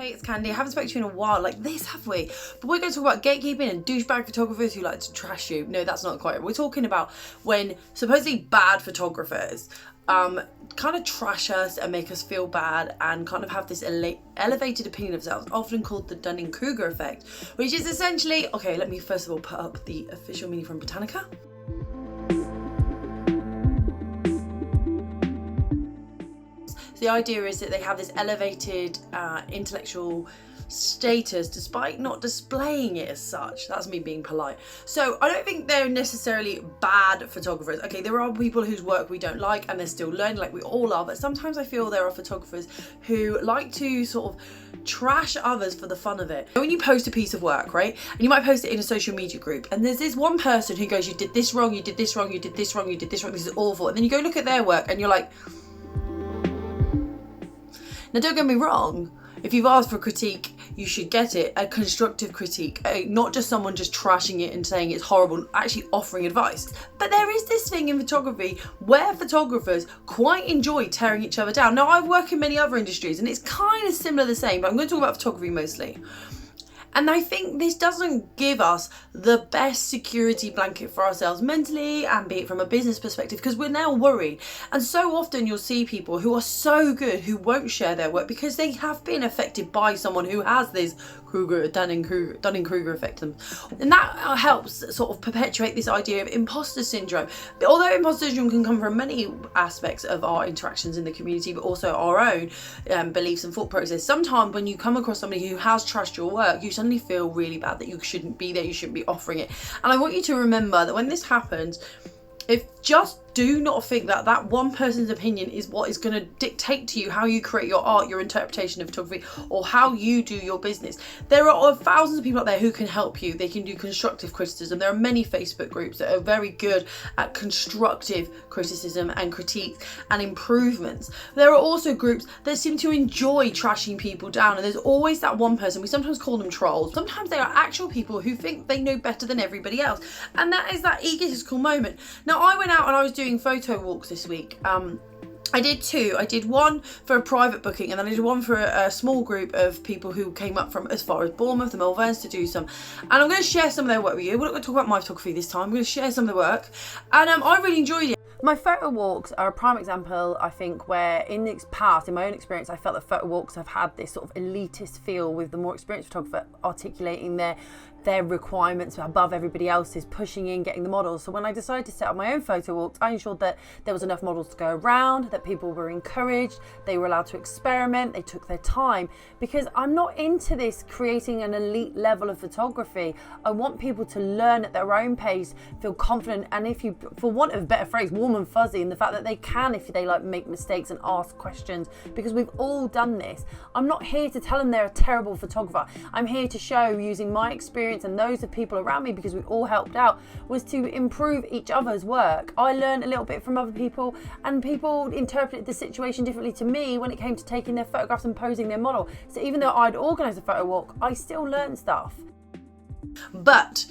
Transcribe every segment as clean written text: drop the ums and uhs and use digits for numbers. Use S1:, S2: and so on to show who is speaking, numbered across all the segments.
S1: Hey, it's Khandie. I haven't spoken to you in a while like this, have we? But we're going to talk about gatekeeping and douchebag photographers who like to trash you. No, that's not quite it. We're talking about when supposedly bad photographers kind of trash us and make us feel bad and kind of have this elevated opinion of themselves, often called the Dunning-Kruger effect, which is essentially, okay, let me first of all put up the official meaning from Britannica. The idea is that they have this elevated intellectual status despite not displaying it as such. That's me being polite. So I don't think they're necessarily bad photographers. Okay, there are people whose work we don't like and they're still learning, like we all are, but sometimes I feel there are photographers who like to sort of trash others for the fun of it. When you post a piece of work, right, and you might post it in a social media group, and there's this one person who goes, you did this wrong, you did this wrong, you did this wrong, you did this wrong, this is awful, and then you go look at their work and you're like, now don't get me wrong, if you've asked for a critique, you should get it, a constructive critique, not just someone just trashing it and saying it's horrible, actually offering advice. But there is this thing in photography where photographers quite enjoy tearing each other down. Now, I work in many other industries and it's kind of similar the same, but I'm going to talk about photography mostly. And I think this doesn't give us the best security blanket for ourselves mentally and be it from a business perspective, because we're now worried. And so often you'll see people who are so good who won't share their work because they have been affected by someone who has this Dunning-Kruger effect to them. And that helps sort of perpetuate this idea of imposter syndrome. But although imposter syndrome can come from many aspects of our interactions in the community, but also our own beliefs and thought process, sometimes when you come across somebody who has trashed your work, you suddenly feel really bad that you shouldn't be there, you shouldn't be offering it. And I want you to remember that when this happens, just do not think that that one person's opinion is what is going to dictate to you how you create your art, your interpretation of photography, or how you do your business. There are thousands of people out there who can help you. They can do constructive criticism. There are many Facebook groups that are very good at constructive criticism and critique and improvements. There are also groups that seem to enjoy trashing people down, and there's always that one person. We sometimes call them trolls. Sometimes they are actual people who think they know better than everybody else, and that is that egotistical moment. Now, I went out and I was doing photo walks this week. I did two. I did one for a private booking, and then I did one for a small group of people who came up from as far as Bournemouth and Malverns to do some. And I'm going to share some of their work with you. We're not going to talk about my photography this time. I'm going to share some of the work, and I really enjoyed it. My photo walks are a prime example, I think, where in the past, in my own experience, I felt that photo walks have had this sort of elitist feel with the more experienced photographer articulating their requirements above everybody else's, pushing in, getting the models. So when I decided to set up my own photo walks, I ensured that there was enough models to go around, that people were encouraged, they were allowed to experiment, they took their time, because I'm not into this creating an elite level of photography. I want people to learn at their own pace, feel confident, and if you, for want of a better phrase, warm and fuzzy in the fact that they can, if they like, make mistakes and ask questions, because we've all done this. I'm not here to tell them they're a terrible photographer. I'm here to show, using my experience and those of people around me, because we all helped out, was to improve each other's work. I learned a little bit from other people, and people interpreted the situation differently to me when it came to taking their photographs and posing their model. So even though I'd organised a photo walk, I still learned stuff. But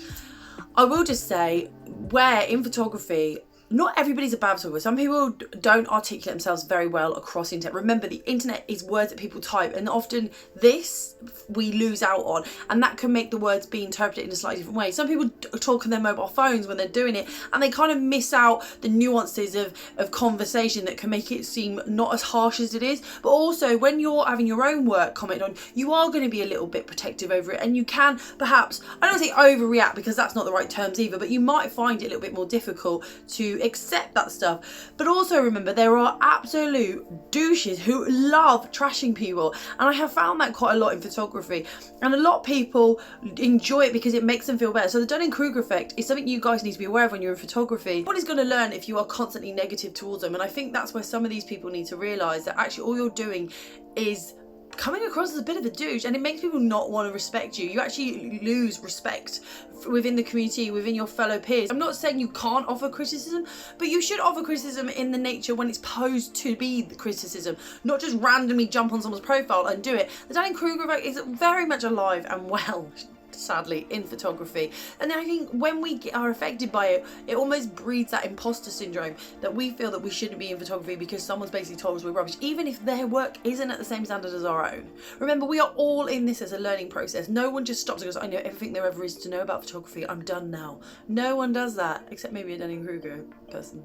S1: I will just say, where in photography, not everybody's a bad photographer. Some people don't articulate themselves very well across the internet. Remember, the internet is words that people type, and often this we lose out on, and that can make the words be interpreted in a slightly different way. Some people talk on their mobile phones when they're doing it, and they kind of miss out the nuances of conversation that can make it seem not as harsh as it is. But also, when you're having your own work commented on, you are going to be a little bit protective over it, and you can perhaps, I don't say overreact because that's not the right terms either, but you might find it a little bit more difficult to accept that stuff. But also remember, there are absolute douches who love trashing people, and I have found that quite a lot in photography, and a lot of people enjoy it because it makes them feel better. So the Dunning-Kruger effect is something you guys need to be aware of when you're in photography. What is going to learn if you are constantly negative towards them? And I think that's where some of these people need to realize that actually all you're doing is coming across as a bit of a douche, and it makes people not want to respect you. You actually lose respect within the community, within your fellow peers. I'm not saying you can't offer criticism, but you should offer criticism in the nature when it's posed to be the criticism, not just randomly jump on someone's profile and do it. The Dunning-Kruger effect is very much alive and well. sadly, in photography. And I think when we are affected by it, it almost breeds that imposter syndrome that we feel that we shouldn't be in photography because someone's basically told us we're rubbish, even if their work isn't at the same standard as our own. Remember, we are all in this as a learning process. No one just stops and goes, I know everything there ever is to know about photography, I'm done now. No one does that, except maybe a Dunning-Kruger person.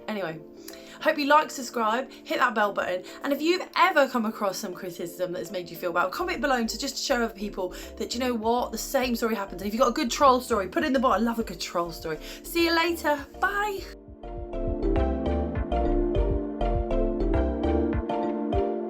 S1: Anyway, hope you like, subscribe, hit that bell button, and if you've ever come across some criticism that has made you feel bad, comment below to just show other people that, you know what, the same story happens. And if you've got a good troll story, put it in the bottom. I love a good troll story. See you later. Bye.